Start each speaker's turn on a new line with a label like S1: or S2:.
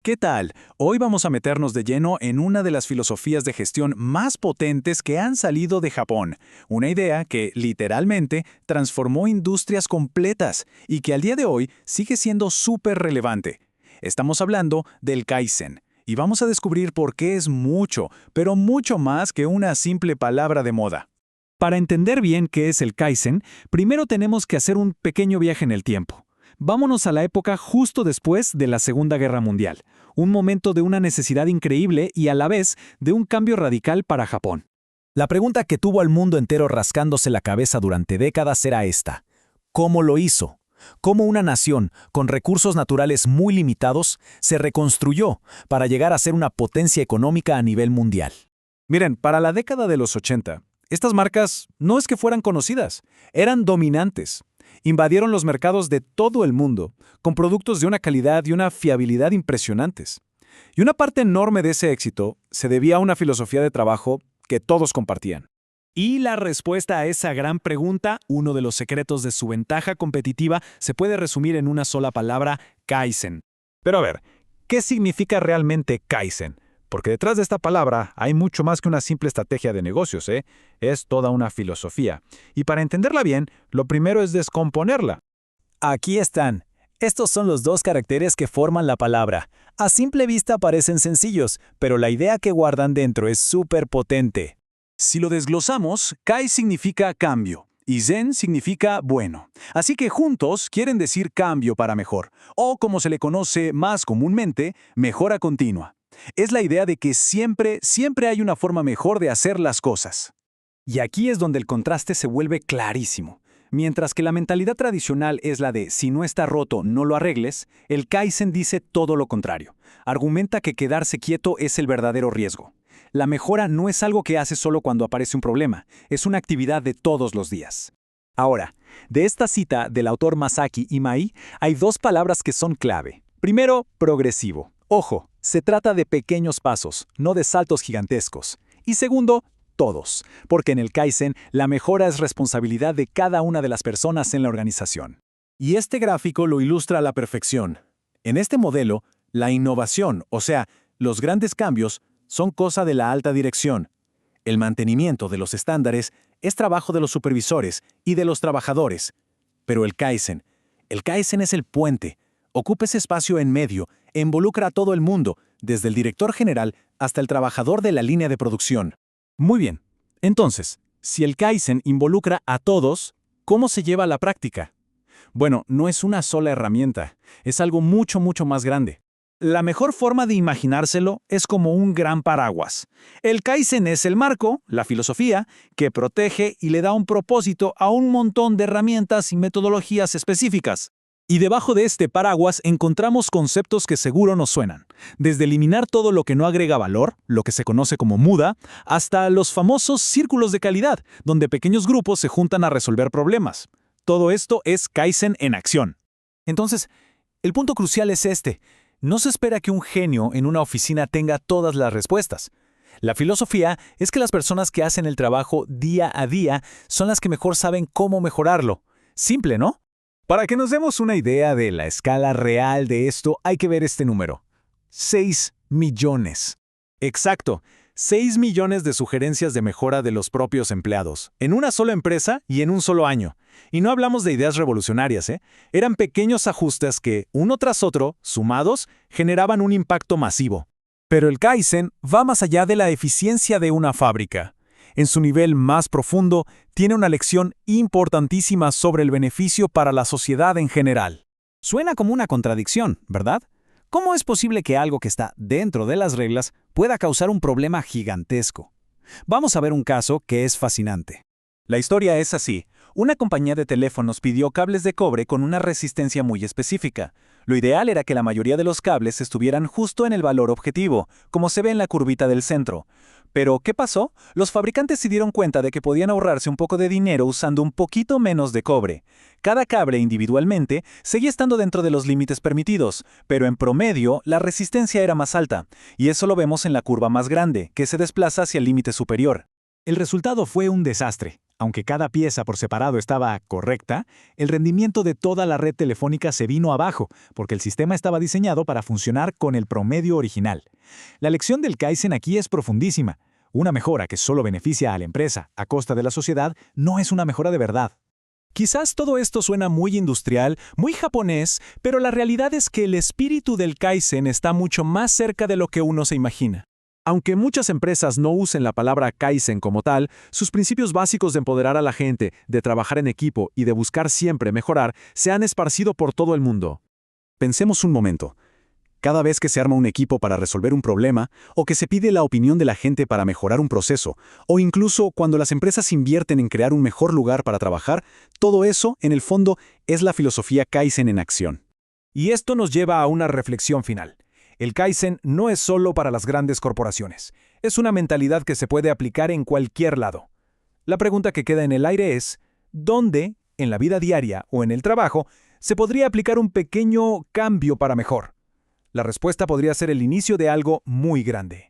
S1: ¿Qué tal? Hoy vamos a meternos de lleno en una de las filosofías de gestión más potentes que han salido de Japón, una idea que, literalmente, transformó industrias completas y que al día de hoy sigue siendo súper relevante. Estamos hablando del Kaizen, y vamos a descubrir por qué es mucho, pero mucho más que una simple palabra de moda. Para entender bien qué es el Kaizen, primero tenemos que hacer un pequeño viaje en el tiempo. Vámonos a la época justo después de la Segunda Guerra Mundial, un momento de una necesidad increíble y a la vez de un cambio radical para Japón.
S2: La pregunta que tuvo al mundo entero rascándose la cabeza durante décadas era esta: ¿cómo lo hizo? ¿Cómo una nación, con recursos naturales muy limitados, se reconstruyó para llegar a ser una potencia económica a nivel mundial?
S1: Miren, para la década de los 80, estas marcas no es que fueran conocidas, eran dominantes. Invadieron los mercados de todo el mundo, con productos de una calidad y una fiabilidad impresionantes. Y una parte enorme de ese éxito se debía a una filosofía de trabajo que todos compartían. Y la respuesta a esa gran pregunta, uno de los secretos de su ventaja competitiva, se puede resumir en una sola palabra: Kaizen. Pero a ver, ¿qué significa realmente Kaizen? Porque detrás de esta palabra hay mucho más que una simple estrategia de negocios, ¿eh? Es toda una filosofía. Y para entenderla bien, lo primero es descomponerla.
S2: Aquí están. Estos son los dos caracteres que forman la palabra. A simple vista parecen sencillos, pero la idea que guardan dentro es súper potente.
S1: Si lo desglosamos, Kai significa cambio y Zen significa bueno. Así que juntos quieren decir cambio para mejor, o como se le conoce más comúnmente, mejora continua. Es la idea de que siempre hay una forma mejor de hacer las cosas. Y aquí es donde el contraste se vuelve clarísimo. Mientras que la mentalidad tradicional es la de si no está roto, no lo arregles, el Kaizen dice todo lo contrario. Argumenta que quedarse quieto es el verdadero riesgo. La mejora no es algo que haces solo cuando aparece un problema, es una actividad de todos los días. Ahora, de esta cita del autor Masaki Imai, hay dos palabras que son clave. Primero, progresivo. Ojo, se trata de pequeños pasos, no de saltos gigantescos. Y segundo, todos, porque en el Kaizen la mejora es responsabilidad de cada una de las personas en la organización. Y este gráfico lo ilustra a la perfección. En este modelo, la innovación, o sea, los grandes cambios, son cosa de la alta dirección. El mantenimiento de los estándares es trabajo de los supervisores y de los trabajadores. Pero el Kaizen es el puente. Ocupa ese espacio en medio e involucra a todo el mundo, desde el director general hasta el trabajador de la línea de producción. Muy bien. Entonces, si el Kaizen involucra a todos, ¿cómo se lleva a la práctica? Bueno, no es una sola herramienta, es algo mucho más grande. La mejor forma de imaginárselo es como un gran paraguas. El Kaizen es el marco, la filosofía, que protege y le da un propósito a un montón de herramientas y metodologías específicas. Y debajo de este paraguas encontramos conceptos que seguro nos suenan, desde eliminar todo lo que no agrega valor, lo que se conoce como muda, hasta los famosos círculos de calidad, donde pequeños grupos se juntan a resolver problemas. Todo esto es Kaizen en acción. Entonces, el punto crucial es este: no se espera que un genio en una oficina tenga todas las respuestas. La filosofía es que las personas que hacen el trabajo día a día son las que mejor saben cómo mejorarlo. Simple, ¿no? Para que nos demos una idea de la escala real de esto, hay que ver este número: 6 millones. Exacto, 6 millones de sugerencias de mejora de los propios empleados, en una sola empresa y en un solo año. Y no hablamos de ideas revolucionarias, ¿eh? Eran pequeños ajustes que, uno tras otro, sumados, generaban un impacto masivo. Pero el Kaizen va más allá de la eficiencia de una fábrica. En su nivel más profundo, tiene una lección importantísima sobre el beneficio para la sociedad en general. Suena como una contradicción, ¿verdad? ¿Cómo es posible que algo que está dentro de las reglas pueda causar un problema gigantesco? Vamos a ver un caso que es fascinante. La historia es así. Una compañía de teléfonos pidió cables de cobre con una resistencia muy específica. Lo ideal era que la mayoría de los cables estuvieran justo en el valor objetivo, como se ve en la curvita del centro. Pero, ¿qué pasó? Los fabricantes se dieron cuenta de que podían ahorrarse un poco de dinero usando un poquito menos de cobre. Cada cable individualmente seguía estando dentro de los límites permitidos, pero en promedio la resistencia era más alta, y eso lo vemos en la curva más grande, que se desplaza hacia el límite superior. El resultado fue un desastre. Aunque cada pieza por separado estaba correcta, el rendimiento de toda la red telefónica se vino abajo, porque el sistema estaba diseñado para funcionar con el promedio original. La lección del Kaizen aquí es profundísima. Una mejora que solo beneficia a la empresa a costa de la sociedad no es una mejora de verdad.
S2: Quizás todo esto suena muy industrial, muy japonés, pero la realidad es que el espíritu del Kaizen está mucho más cerca de lo que uno se imagina.
S1: Aunque muchas empresas no usen la palabra Kaizen como tal, sus principios básicos de empoderar a la gente, de trabajar en equipo y de buscar siempre mejorar se han esparcido por todo el mundo. Pensemos un momento. Cada vez que se arma un equipo para resolver un problema, o que se pide la opinión de la gente para mejorar un proceso, o incluso cuando las empresas invierten en crear un mejor lugar para trabajar, todo eso, en el fondo, es la filosofía Kaizen en acción.
S2: Y esto nos lleva a una reflexión final. El Kaizen no es solo para las grandes corporaciones. Es una mentalidad que se puede aplicar en cualquier lado. La pregunta que queda en el aire es, ¿dónde, en la vida diaria o en el trabajo, se podría aplicar un pequeño cambio para mejor? La respuesta podría ser el inicio de algo muy grande.